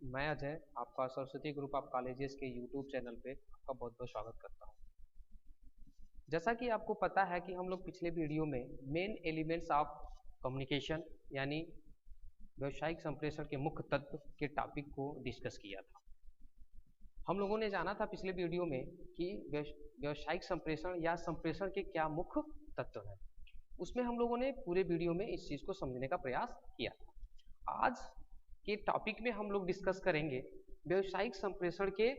मैं अजय आपका Saraswati group of colleges के यूट्यूब चैनल पे आपका बहुत बहुत स्वागत करता हूँ। जैसा कि आपको पता है कि हम लोग पिछले वीडियो में मेन एलिमेंट्स ऑफ कम्युनिकेशन यानी व्यावसायिक संप्रेषण के मुख्य तत्व के टॉपिक को डिस्कस किया था। हम लोगों ने जाना था पिछले वीडियो में कि व्यावसायिक संप्रेषण या संप्रेषण के क्या मुख्य तत्व हैं। उसमें हम लोगों ने पूरे वीडियो में इस चीज़ को समझने का प्रयास किया था। आज के टॉपिक में हम लोग डिस्कस करेंगे व्यावसायिक संप्रेषण के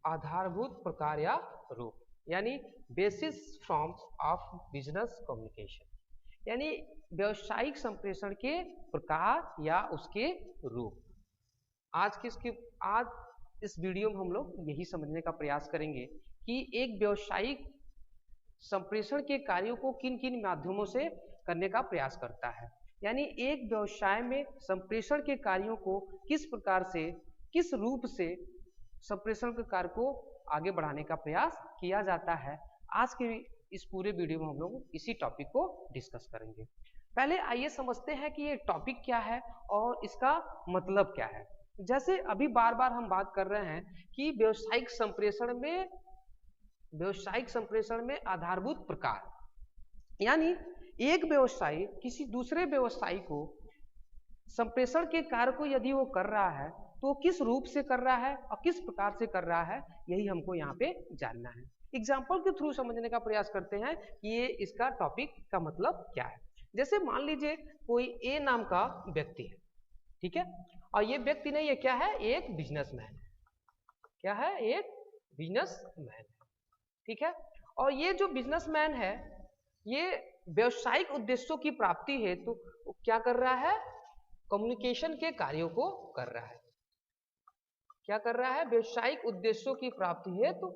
आधारभूत प्रकार या रूप, यानी basis forms of business communication, यानी व्यावसायिक संप्रेषण के प्रकार या उसके रूप। आज इस वीडियो में हम लोग यही समझने का प्रयास करेंगे कि एक व्यावसायिक संप्रेषण के कार्यों को किन किन माध्यमों से करने का प्रयास करता है, यानी एक व्यवसाय में संप्रेषण के कार्यों को किस प्रकार से, किस रूप से संप्रेषण के कार्य को आगे बढ़ाने का प्रयास किया जाता है। आज के इस पूरे वीडियो में हम लोग इसी टॉपिक को डिस्कस करेंगे। पहले आइए समझते हैं कि ये टॉपिक क्या है और इसका मतलब क्या है। जैसे अभी बार बार हम बात कर रहे हैं कि व्यावसायिक संप्रेषण में आधारभूत प्रकार, यानी एक व्यवसायी किसी दूसरे व्यवसायी को संप्रेषण के कार्य को यदि वो कर रहा है तो किस रूप से कर रहा है और किस प्रकार से कर रहा है, यही हमको यहाँ पे जानना है। एग्जाम्पल के थ्रू समझने का प्रयास करते हैं कि ये इसका टॉपिक का मतलब क्या है। जैसे मान लीजिए कोई ए नाम का व्यक्ति है, ठीक है, और ये व्यक्ति नहीं है, क्या है, एक बिजनेसमैन। क्या है? एक बिजनेसमैन, ठीक है। और ये जो बिजनेसमैन है ये व्यावसायिक उद्देश्यों की प्राप्ति हेतु तो क्या कर रहा है, कम्युनिकेशन के कार्यों को कर रहा है। क्या कर रहा है? व्यावसायिक उद्देश्यों की प्राप्ति हेतु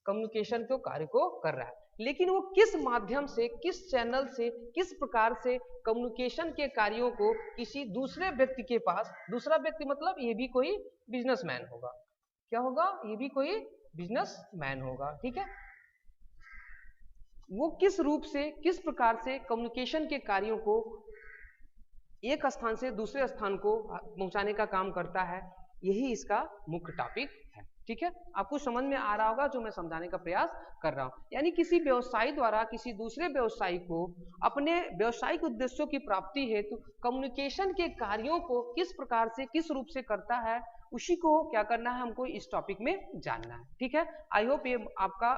कम्युनिकेशन के कार्य को कर रहा है। लेकिन वो किस माध्यम से, किस चैनल से, किस प्रकार से कम्युनिकेशन के कार्यों को किसी दूसरे व्यक्ति के पास, दूसरा व्यक्ति मतलब ये भी कोई बिजनेसमैन होगा। क्या होगा? ये भी कोई बिजनेसमैन होगा, ठीक है। वो किस रूप से, किस प्रकार से कम्युनिकेशन के कार्यों को एक स्थान से दूसरे स्थान को पहुंचाने का काम करता है, यही इसका मुख्य टॉपिक है, ठीक है। आपको समझ में आ रहा होगा जो मैं समझाने का प्रयास कर रहा हूं। यानी किसी व्यवसायी द्वारा किसी दूसरे व्यवसायी को अपने व्यावसायिक उद्देश्यों की प्राप्ति हेतु कम्युनिकेशन के कार्यों को किस प्रकार से, किस रूप से करता है, उसी को क्या करना है, हमको इस टॉपिक में जानना है, ठीक है। आई होप ये आपका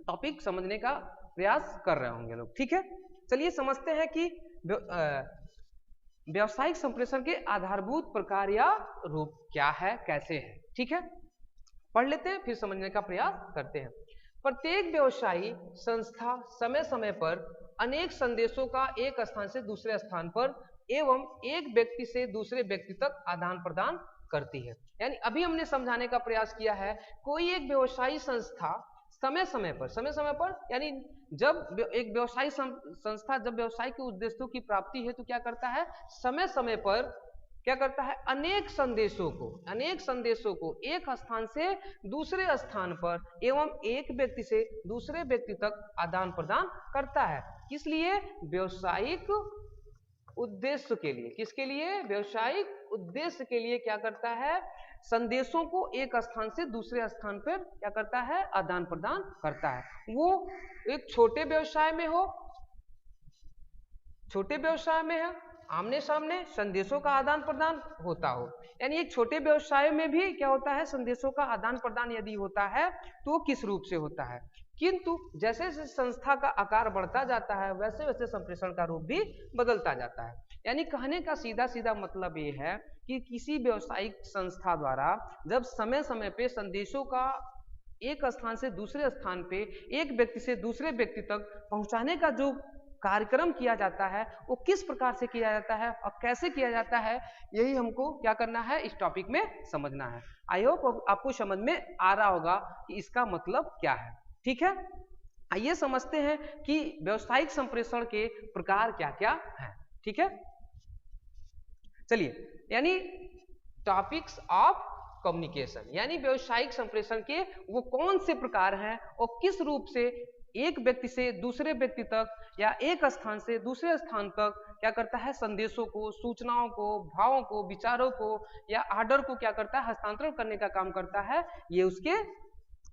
टॉपिक समझने का प्रयास कर रहे होंगे लोग, ठीक है। चलिए समझते हैं कि व्यावसायिक संप्रेषण के आधारभूत प्रकार या रूप क्या है, कैसे है, ठीक है। पढ़ लेते हैं फिर समझने का प्रयास करते हैं। प्रत्येक व्यवसायी संस्था समय समय पर अनेक संदेशों का एक स्थान से दूसरे स्थान पर एवं एक व्यक्ति से दूसरे व्यक्ति तक आदान प्रदान करती है। यानी अभी हमने समझाने का प्रयास किया है, कोई एक व्यवसायी संस्था समय समय पर यानी जब एक व्यवसायी संस्था जब व्यवसाय के उद्देश्यों की प्राप्ति है तो क्या करता है, समय समय पर क्या करता है, अनेक संदेशों को एक स्थान से दूसरे स्थान पर एवं एक व्यक्ति से दूसरे व्यक्ति तक आदान प्रदान करता है। किस लिए? व्यावसायिक उद्देश्य के लिए। किसके लिए? व्यावसायिक उद्देश्य के लिए क्या करता है, संदेशों को एक स्थान से दूसरे स्थान पर क्या करता है, आदान प्रदान करता है। वो एक छोटे व्यवसाय में हो, आमने सामने संदेशों का आदान प्रदान होता हो, यानी एक छोटे व्यवसाय में भी क्या होता है, संदेशों का आदान प्रदान यदि होता है तो वो किस रूप से होता है। किंतु जैसे जैसे संस्था का आकार बढ़ता जाता है वैसे वैसे संप्रेषण का रूप भी बदलता जाता है। यानी कहने का सीधा सीधा मतलब ये है कि किसी व्यावसायिक संस्था द्वारा जब समय समय पे संदेशों का एक स्थान से दूसरे स्थान पे एक व्यक्ति से दूसरे व्यक्ति तक पहुंचाने का जो कार्यक्रम किया जाता है वो किस प्रकार से किया जाता है और कैसे किया जाता है, यही हमको क्या करना है, इस टॉपिक में समझना है। आई होप आपको समझ में आ रहा होगा कि इसका मतलब क्या है, ठीक है। आइए समझते हैं कि व्यावसायिक संप्रेषण के प्रकार क्या क्या हैं, ठीक है। चलिए, यानी टॉपिक्स ऑफ कम्युनिकेशन, यानी व्यावसायिक संप्रेषण के वो कौन से प्रकार हैं और किस रूप से एक व्यक्ति से दूसरे व्यक्ति तक या एक स्थान से दूसरे स्थान तक क्या करता है, संदेशों को, सूचनाओं को, भावों को, विचारों को या आर्डर को क्या करता है, हस्तांतरण करने का काम करता है। ये उसके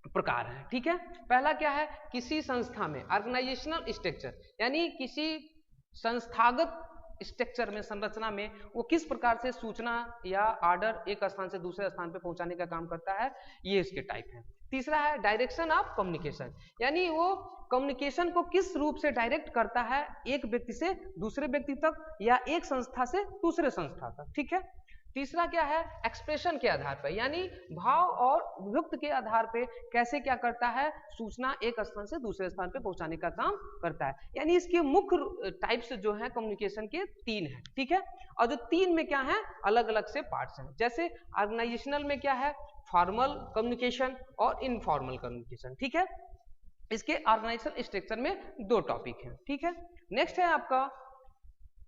प्रकार है। ठीक है, पहला क्या है, किसी संस्था में ऑर्गेनाइजेशनल स्ट्रक्चर, यानी किसी संस्थागत स्ट्रक्चर में, संरचना में वो किस प्रकार से सूचना या आर्डर एक स्थान से दूसरे स्थान पे पहुंचाने का काम करता है, ये इसके टाइप है। तीसरा है डायरेक्शन ऑफ कम्युनिकेशन, यानी वो कम्युनिकेशन को किस रूप से डायरेक्ट करता है एक व्यक्ति से दूसरे व्यक्ति तक या एक संस्था से दूसरे संस्था तक। ठीक है, तीसरा क्या है, एक्सप्रेशन के आधार पर, यानी भाव और विभक्ति के आधार पे कैसे क्या करता है, सूचना एक स्थान से दूसरे स्थान पे पहुंचाने का काम करता है। यानी इसके मुख्य टाइप्स जो है कम्युनिकेशन के 3 है। ठीक है, और जो 3 में क्या है, अलग अलग से पार्ट्स हैं। जैसे ऑर्गेनाइजेशनल में क्या है, फॉर्मल कम्युनिकेशन और इनफॉर्मल कम्युनिकेशन। ठीक है, इसके ऑर्गेनाइजेशनल स्ट्रक्चर में 2 टॉपिक हैं। ठीक है, नेक्स्ट है आपका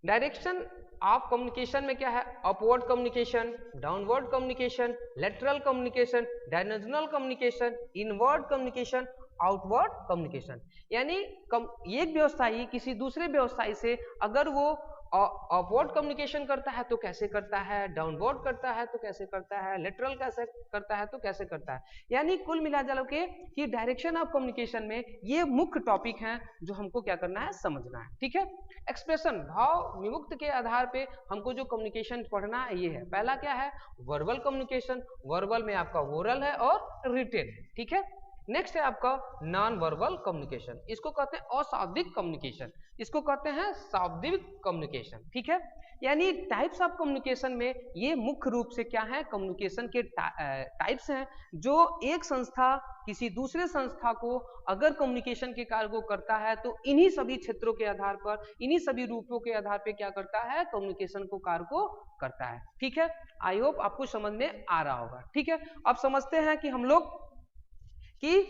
डायरेक्शन ऑफ कम्युनिकेशन में क्या है, upward communication, downward communication, lateral communication, directional communication, inward communication, outward communication. यानी एक व्यवसायी किसी दूसरे व्यवसायी से अगर वो अपवर्ड कम्युनिकेशन करता है तो कैसे करता है, डाउनवर्ड करता है तो कैसे करता है, लेटरल कैसे करता है तो कैसे करता है। यानी कुल मिलाजुला के कि डायरेक्शन ऑफ कम्युनिकेशन में ये मुख्य टॉपिक हैं जो हमको क्या करना है, समझना है। ठीक है, एक्सप्रेशन, भाव विमुक्त के आधार पे हमको जो कम्युनिकेशन पढ़ना है ये है। पहला क्या है, वर्बल कम्युनिकेशन, वर्बल में आपका ओरल है और रिटेन है। ठीक है, नेक्स्ट है आपका नॉन वर्बल कम्युनिकेशन, इसको कहते हैं अशाब्दिक कम्युनिकेशन, इसको कहते हैं शाब्दिक कम्युनिकेशन। ठीक है, यानी टाइप्स ऑफ कम्युनिकेशन में ये मुख्य रूप से क्या है, कम्युनिकेशन के टाइप्स हैं जो एक संस्था किसी दूसरे संस्था को अगर कम्युनिकेशन के कार्य को करता है तो इन्हीं सभी क्षेत्रों के आधार पर, इन्हीं सभी रूपों के आधार पर क्या करता है, कम्युनिकेशन को कार्य को करता है। ठीक है, आई होप आपको समझ में आ रहा होगा। ठीक है, अब समझते हैं कि हम लोग कि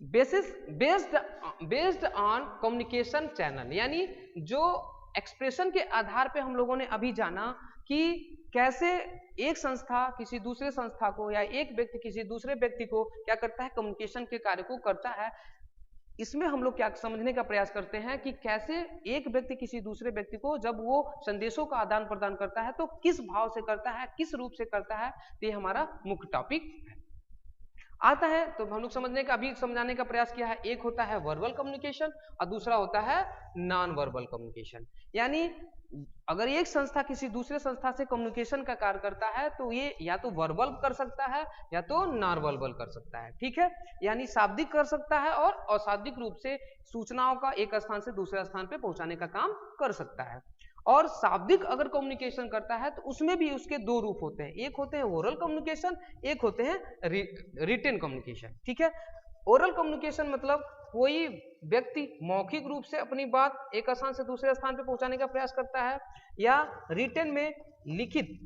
बेस्ड ऑन कम्युनिकेशन चैनल, यानी जो एक्सप्रेशन के आधार पे हम लोगों ने अभी जाना कि कैसे एक संस्था किसी दूसरे संस्था को या एक व्यक्ति किसी दूसरे व्यक्ति को क्या करता है, कम्युनिकेशन के कार्य को करता है। इसमें हम लोग क्या समझने का प्रयास करते हैं कि कैसे एक व्यक्ति किसी दूसरे व्यक्ति को जब वो संदेशों का आदान प्रदान करता है तो किस भाव से करता है, किस रूप से करता है, तो ये हमारा मुख्य टॉपिक आता है। तो हम लोग समझने का, अभी समझाने का प्रयास किया है, एक होता है वर्बल कम्युनिकेशन और दूसरा होता है नॉन वर्बल कम्युनिकेशन। यानी अगर एक संस्था किसी दूसरे संस्था से कम्युनिकेशन का कार्य करता है तो ये या तो वर्बल कर सकता है या तो नॉन वर्बल कर सकता है। ठीक है, यानी शाब्दिक कर सकता है और अशाब्दिक रूप से सूचनाओं का एक स्थान से दूसरे स्थान पे पहुंचाने का काम कर सकता है। और शाब्दिक अगर कम्युनिकेशन करता है तो उसमें भी उसके 2 रूप होते हैं, एक होते हैं ओरल कम्युनिकेशन, एक होते हैं रिटेन कम्युनिकेशन। ठीक है, ओरल कम्युनिकेशन मतलब कोई व्यक्ति मौखिक रूप से अपनी बात एक स्थान से दूसरे स्थान पे पहुंचाने का प्रयास करता है, या रिटेन में लिखित,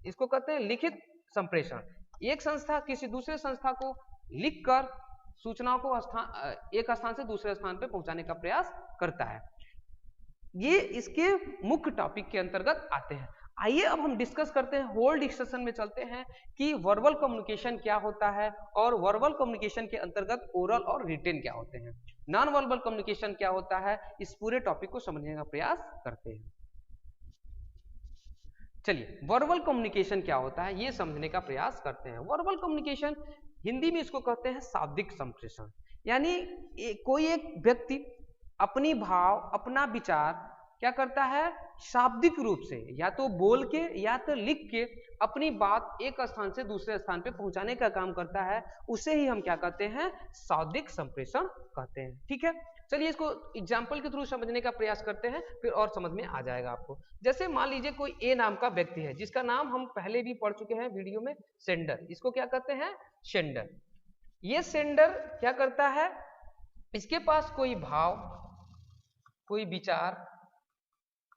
इसको कहते हैं लिखित संप्रेषण, एक संस्था किसी दूसरे संस्था को लिखकर सूचनाओं को एक स्थान से दूसरे स्थान पे पहुंचाने का प्रयास करता है। ये इसके मुख्य टॉपिक के अंतर्गत आते हैं। आइए अब हम डिस्कस करते हैं, होल डिस्कशन में चलते हैं कि वर्बल कम्युनिकेशन क्या होता है और वर्बल कम्युनिकेशन के अंतर्गत ओरल और रिटेन क्या होते हैं, नॉन वर्बल कम्युनिकेशन क्या होता है, इस पूरे टॉपिक को समझने का प्रयास करते हैं। चलिए, वर्बल कम्युनिकेशन क्या होता है ये समझने का प्रयास करते हैं। वर्बल कम्युनिकेशन हिंदी में इसको कहते हैं शाब्दिक संप्रेषण, यानी कोई एक व्यक्ति अपनी भाव, अपना विचार क्या करता है, शाब्दिक रूप से या तो बोल के या तो लिख के अपनी बात एक स्थान से दूसरे स्थान पे पहुंचाने का काम करता है, उसे ही हम क्या कहते हैं, शाब्दिक संप्रेषण कहते हैं। ठीक है, चलिए इसको एग्जाम्पल के थ्रू समझने का प्रयास करते हैं, फिर और समझ में आ जाएगा आपको। जैसे मान लीजिए कोई ए नाम का व्यक्ति है जिसका नाम हम पहले भी पढ़ चुके हैं वीडियो में, सेंडर, इसको क्या कहते हैं, सेंडर। ये सेंडर क्या करता है, इसके पास कोई भाव, कोई विचार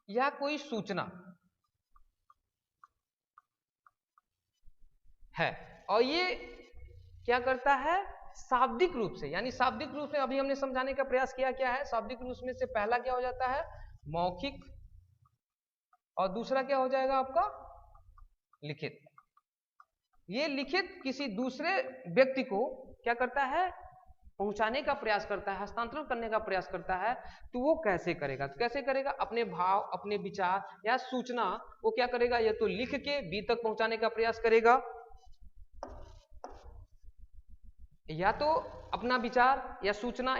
या कोई सूचना है और ये क्या करता है, शाब्दिक रूप से, यानी शाब्दिक रूप से अभी हमने समझाने का प्रयास किया क्या है, शाब्दिक रूप में से पहला क्या हो जाता है, मौखिक, और दूसरा क्या हो जाएगा आपका, लिखित। ये लिखित किसी दूसरे व्यक्ति को क्या करता है, पहुंचाने का प्रयास करता है, हस्तांतरण करने का प्रयास करता है, तो वो कैसे करेगा? तो कैसे करेगा? अपने भाव, अपने विचार या सूचना वो क्या करेगा? या तो लिख के बी तक पहुंचाने का प्रयास करेगा, या तो अपना विचार या सूचना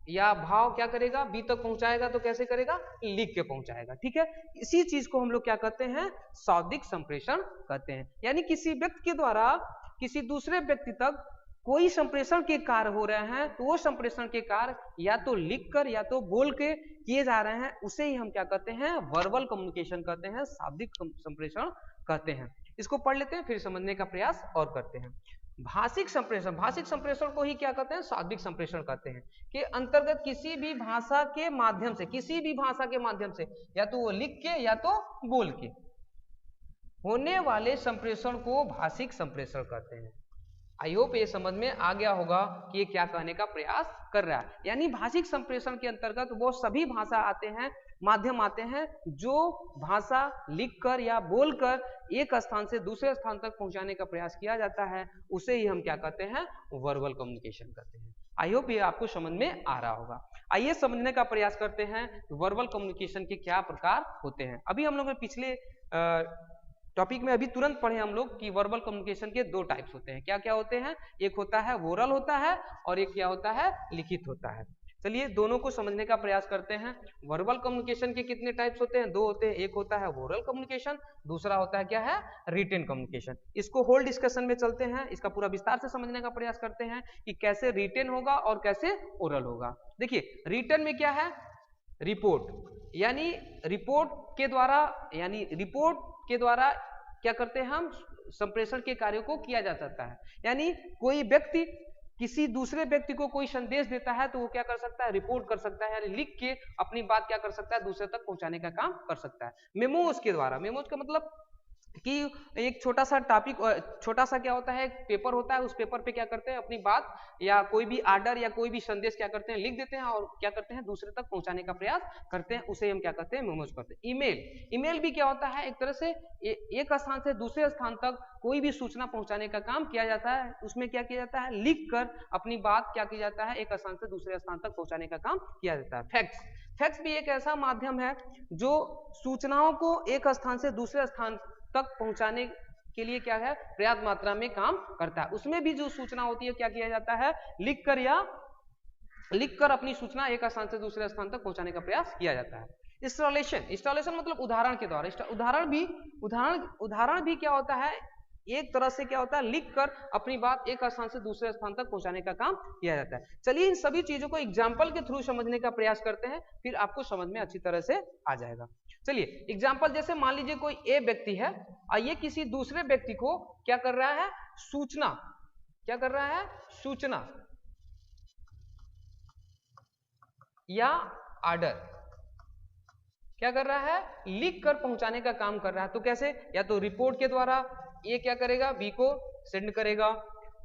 या भाव क्या करेगा? बी तक पहुंचाएगा। तो कैसे करेगा? लिख के पहुंचाएगा। ठीक है, इसी चीज को हम लोग क्या कहते हैं? शाब्दिक संप्रेषण कहते हैं। यानी किसी व्यक्ति के द्वारा किसी दूसरे व्यक्ति तक कोई संप्रेषण के कार्य हो रहे हैं, तो वो संप्रेषण के कार्य या तो लिखकर या तो बोल के किए जा रहे हैं, उसे ही हम क्या कहते हैं? वर्बल कम्युनिकेशन कहते हैं, शाब्दिक संप्रेषण कहते हैं। इसको पढ़ लेते हैं, फिर समझने का प्रयास और करते हैं। भाषिक संप्रेषण, भाषिक संप्रेषण को ही क्या कहते हैं? शाब्दिक संप्रेषण कहते हैं। के अंतर्गत किसी भी भाषा के माध्यम से, किसी भी भाषा के माध्यम से या तो वो लिख के या तो बोल के होने वाले संप्रेषण को भाषिक संप्रेषण कहते हैं। आई होप ये समझ में आ गया होगा कि ये क्या कहने का प्रयास कर रहा है। यानी भाषिक संप्रेषण के अंतर्गत वो सभी भाषा आते हैं, माध्यम आते हैं, जो भाषा लिखकर या बोलकर एक स्थान से दूसरे स्थान तक पहुंचाने का प्रयास किया जाता है, उसे ही हम क्या कहते हैं? वर्बल कम्युनिकेशन कहते हैं। आई होप ये आपको समझ में आ रहा होगा। आइए समझने का प्रयास करते हैं वर्बल कम्युनिकेशन के क्या प्रकार होते हैं। अभी हम लोग ने पिछले टॉपिक में अभी तुरंत पढ़े हम लोग कि वर्बल कम्युनिकेशन के दो टाइप्स होते हैं। क्या क्या होते हैं? एक होता है ओरल होता है और एक क्या होता है? लिखित होता है। चलिए दोनों को समझने का प्रयास करते हैं। वर्बल कम्युनिकेशन के कितने टाइप्स होते हैं? दो होते हैं। एक होता है ओरल कम्युनिकेशन, दूसरा होता है क्या है? Written communication. इसको होल डिस्कशन में चलते हैं, इसका पूरा विस्तार से समझने का प्रयास करते हैं कि कैसे रिटेन होगा और कैसे ओरल होगा। देखिए रिटेन में क्या है? रिपोर्ट, यानी रिपोर्ट के द्वारा क्या करते हैं हम? संप्रेषण के कार्यों को किया जा सकता है। यानी कोई व्यक्ति किसी दूसरे व्यक्ति को कोई संदेश देता है तो वो क्या कर सकता है? रिपोर्ट कर सकता है, यानी लिख के अपनी बात क्या कर सकता है? दूसरे तक पहुंचाने का काम कर सकता है। मेमोज के द्वारा, मेमोज का मतलब कि एक छोटा सा टॉपिक, छोटा सा क्या होता है? एक पेपर होता है, उस पेपर पे क्या करते हैं? अपनी बात या कोई भी आर्डर या कोई भी संदेश क्या करते हैं? लिख देते हैं और क्या करते हैं? दूसरे तक पहुंचाने का प्रयास करते हैं, उसे हम क्या कहते हैं? मेमोज करते हैं। ईमेल, ईमेल भी क्या होता है? एक तरह से एक स्थान से दूसरे स्थान तक कोई भी सूचना पहुंचाने का काम किया जाता है। उसमें क्या किया जाता है? लिख कर अपनी बात क्या किया जाता है? एक स्थान से दूसरे स्थान तक पहुंचाने का काम किया जाता है। फैक्स, फैक्स भी एक ऐसा माध्यम है जो सूचनाओं को एक स्थान से दूसरे स्थान तक पहुंचाने के लिए क्या है? पर्याप्त मात्रा में काम करता है। उसमें भी जो सूचना होती है क्या किया जाता है? लिखकर अपनी सूचना एक स्थान से दूसरे स्थान तक पहुंचाने का प्रयास किया जाता है। इंस्टॉलेशन, इंस्टॉलेशन मतलब उदाहरण के द्वारा। उदाहरण भी क्या होता है? एक तरह से क्या होता है? लिखकर अपनी बात एक स्थान से दूसरे स्थान तक पहुंचाने का काम किया जाता है। चलिए इन सभी चीजों को एग्जाम्पल के थ्रू समझने का प्रयास करते हैं, फिर आपको समझ में अच्छी तरह से आ जाएगा। चलिए एग्जाम्पल, जैसे मान लीजिए कोई ए व्यक्ति है और ये किसी दूसरे व्यक्ति को क्या कर रहा है? सूचना, क्या कर रहा है? सूचना या आर्डर क्या कर रहा है? लिख कर पहुंचाने का काम कर रहा है। तो कैसे? या तो रिपोर्ट के द्वारा ए क्या करेगा? बी को सेंड करेगा।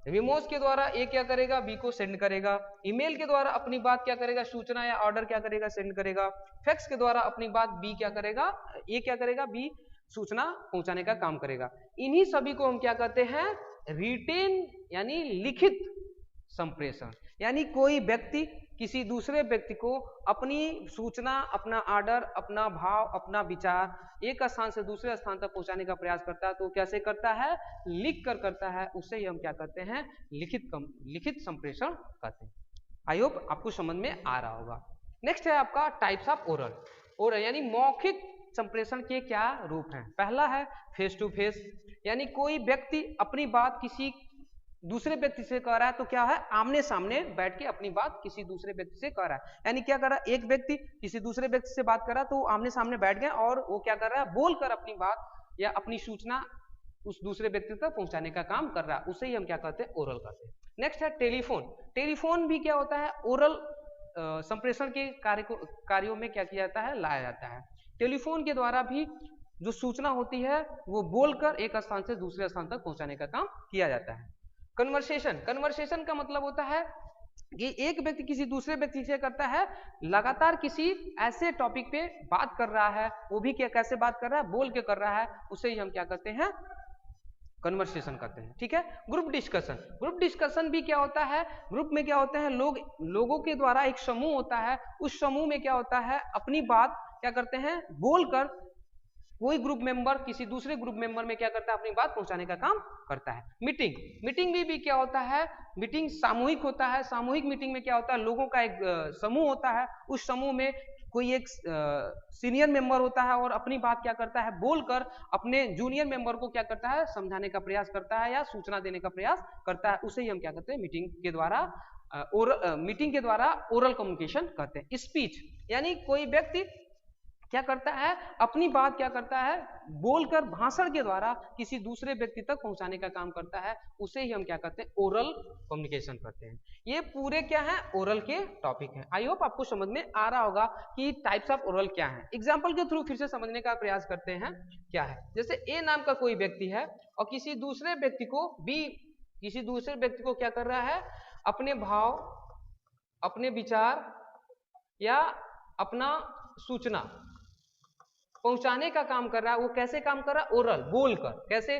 मेमोज के द्वारा ए क्या करेगा? बी को सेंड करेगा। ईमेल के द्वारा अपनी बात क्या करेगा? सूचना या ऑर्डर क्या करेगा? सेंड करेगा। फैक्स के द्वारा अपनी बात बी क्या करेगा? ए क्या करेगा? बी सूचना पहुंचाने का काम करेगा। इन्हीं सभी को हम क्या कहते हैं? रिटेन यानी लिखित संप्रेषण। यानी कोई व्यक्ति किसी दूसरे व्यक्ति को अपनी सूचना, अपना आर्डर, अपना भाव, अपना विचार एक स्थान से दूसरे स्थान तक पहुंचाने का प्रयास करता है, तो कैसे करता है? लिख कर करता है। उसे ही हम क्या कहते हैं? लिखित संप्रेषण कहते हैं। आई होप आपको समझ में आ रहा होगा। नेक्स्ट है आपका टाइप्स ऑफ ओरल। ओरल यानी मौखिक संप्रेषण के क्या रूप हैं? पहला है फेस टू फेस, यानी कोई व्यक्ति अपनी बात किसी दूसरे व्यक्ति से कह रहा है, तो क्या है? आमने सामने बैठ के अपनी बात किसी दूसरे व्यक्ति से कह रहा है। यानी क्या कर रहा है? एक व्यक्ति किसी दूसरे व्यक्ति से बात कर रहा है, तो आमने सामने बैठ गए और वो क्या कर रहा है? बोलकर अपनी बात या अपनी सूचना उस दूसरे व्यक्ति तक पहुंचाने का काम कर रहा है, उसे ही हम क्या कहते हैं? ओरल कहते हैं। नेक्स्ट है टेलीफोन। टेलीफोन भी क्या होता है? ओरल संप्रेषण के कार्यों में क्या किया जाता है? लाया जाता है। टेलीफोन के द्वारा भी जो सूचना होती है वो बोलकर एक स्थान से दूसरे स्थान तक पहुंचाने का काम किया जाता है। कन्वर्सेशन, कन्वर्सेशन का मतलब होता है कि एक व्यक्ति किसी दूसरे व्यक्ति से करता है, लगातार किसी ऐसे टॉपिक पे बात कर रहा है, वो भी क्या कैसे बात कर रहा है? बोल के कर रहा है, उसे ही हम क्या कहते हैं? कन्वर्सेशन करते हैं, ठीक है। ग्रुप डिस्कशन, ग्रुप डिस्कशन भी क्या होता है, ग्रुप में क्या होता है, लोगों के द्वारा एक समूह होता है, उस समूह में क्या होता है, अपनी बात क्या करते हैं, बोलकर कोई ग्रुप मेंबर किसी दूसरे ग्रुप मेंबर में क्या करता है, अपनी बात पहुंचाने का काम करता है। मीटिंग, मीटिंग में भी क्या होता है, मीटिंग सामूहिक होता है, सामूहिक मीटिंग में क्या होता है, लोगों का एक समूह होता है, उस समूह में कोई एक सीनियर मेंबर होता है और अपनी बात क्या करता है, बोलकर अपने जूनियर मेंबर को क्या करता है, समझाने का प्रयास करता है या सूचना देने का प्रयास करता है, उसे ही हम क्या करते हैं, मीटिंग के द्वारा मीटिंग के द्वारा ओरल कम्युनिकेशन करते हैं। स्पीच यानी कोई व्यक्ति क्या करता है, अपनी बात क्या करता है, बोलकर भाषण के द्वारा किसी दूसरे व्यक्ति तक पहुंचाने का काम करता है, उसे ही हम क्या करते हैं, ओरल कम्युनिकेशन करते हैं। ये पूरे क्या है, ओरल के टॉपिक हैं। आई होप आपको समझ में आ रहा होगा कि टाइप्स ऑफ ओरल क्या है। एग्जाम्पल के थ्रू फिर से समझने का प्रयास करते हैं क्या है। जैसे ए नाम का कोई व्यक्ति है और किसी दूसरे व्यक्ति को क्या कर रहा है, अपने भाव, अपने विचार या अपना सूचना पहुंचाने का काम कर रहा है। वो कैसे काम कर रहा है, ओरल, बोलकर। कैसे,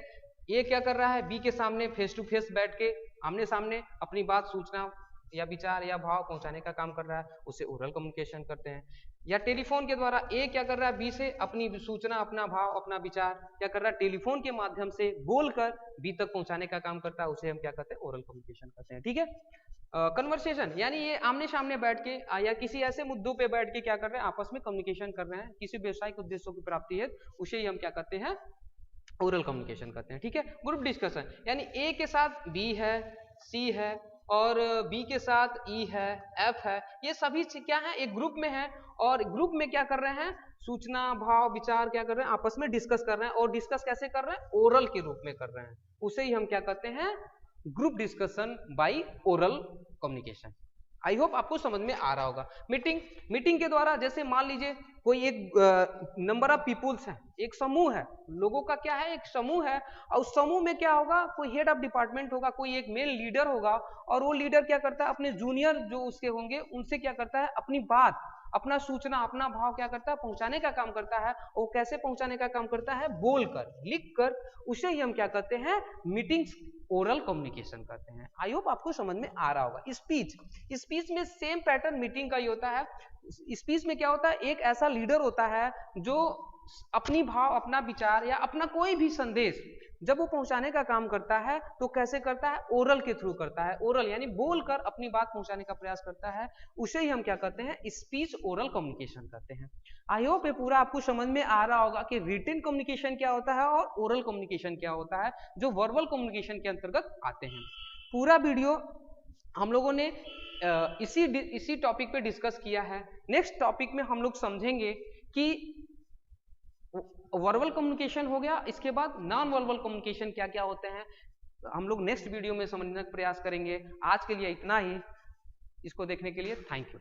ये क्या कर रहा है, बी के सामने फेस टू फेस बैठ के आमने सामने अपनी बात, सूचना या विचार या भाव पहुंचाने का काम कर रहा है, उसे ओरल कम्युनिकेशन करते हैं। या टेलीफोन के द्वारा ए क्या कर रहा है, बी से अपनी सूचना, अपना भाव, अपना विचार क्या कर रहा है, टेलीफोन के माध्यम से बोलकर बी तक पहुंचाने का काम करता है, उसे हम क्या करते हैं, ओरल कम्युनिकेशन करते हैं, ठीक है। कन्वर्सेशन यानी ये आमने सामने बैठ के या किसी ऐसे मुद्दों पे बैठ के क्या कर रहे हैं, आपस में कम्युनिकेशन कर रहे हैं, किसी व्यवसायिक उद्देश्यों की प्राप्ति है, उसे ही हम क्या करते हैं, ओरल कम्युनिकेशन करते हैं, ठीक है। ग्रुप डिस्कशन यानी ए के साथ बी है, सी है और बी के साथ ई है, एफ है, ये सभी क्या है, एक ग्रुप में है और ग्रुप में क्या कर रहे हैं, सूचना, भाव, विचार क्या कर रहे हैं, आपस में डिस्कस कर रहे हैं। और डिस्कस कैसे कर रहे हैं, ओरल के रूप में कर रहे हैं, उसे ही हम क्या करते हैं, group discussion by oral communication. I hope आपको समझ में आ रहा होगा। मीटिंग, मीटिंग के द्वारा जैसे मान लीजिए कोई एक नंबर ऑफ पीपुल्स है, एक समूह है, लोगों का क्या है, एक समूह है और उस समूह में क्या होगा, कोई हेड ऑफ डिपार्टमेंट होगा, कोई एक मेन लीडर होगा और वो लीडर क्या करता है, अपने जूनियर जो उसके होंगे उनसे क्या करता है, अपनी बात, अपना सूचना, अपना भाव क्या करता है, पहुंचाने का काम करता है। और कैसे पहुंचाने का काम करता है, बोलकर, लिखकर, उसे ही हम क्या करते हैं, मीटिंग्स ओरल कम्युनिकेशन करते हैं। आई होप आपको समझ में आ रहा होगा। स्पीच, स्पीच में सेम पैटर्न मीटिंग का ही होता है। स्पीच में क्या होता है, एक ऐसा लीडर होता है जो अपनी भाव, अपना विचार या अपना कोई भी संदेश जब वो पहुंचाने का काम करता है तो कैसे करता है, ओरल के थ्रू करता है। ओरल यानी बोलकर अपनी बात पहुंचाने का प्रयास करता है, उसे ही हम क्या करते हैं, स्पीच ओरल कम्युनिकेशन करते हैं। आई होप ये पूरा आपको समझ में आ रहा होगा कि रिटन कम्युनिकेशन क्या होता है और ओरल कम्युनिकेशन क्या होता है, जो वर्बल कम्युनिकेशन के अंतर्गत आते हैं। पूरा वीडियो हम लोगों ने इसी टॉपिक पे डिस्कस किया है। नेक्स्ट टॉपिक में हम लोग समझेंगे कि वर्बल कम्युनिकेशन हो गया, इसके बाद नॉन वर्बल कम्युनिकेशन क्या क्या होते हैं, हम लोग नेक्स्ट वीडियो में समझने का प्रयास करेंगे। आज के लिए इतना ही। इसको देखने के लिए थैंक यू।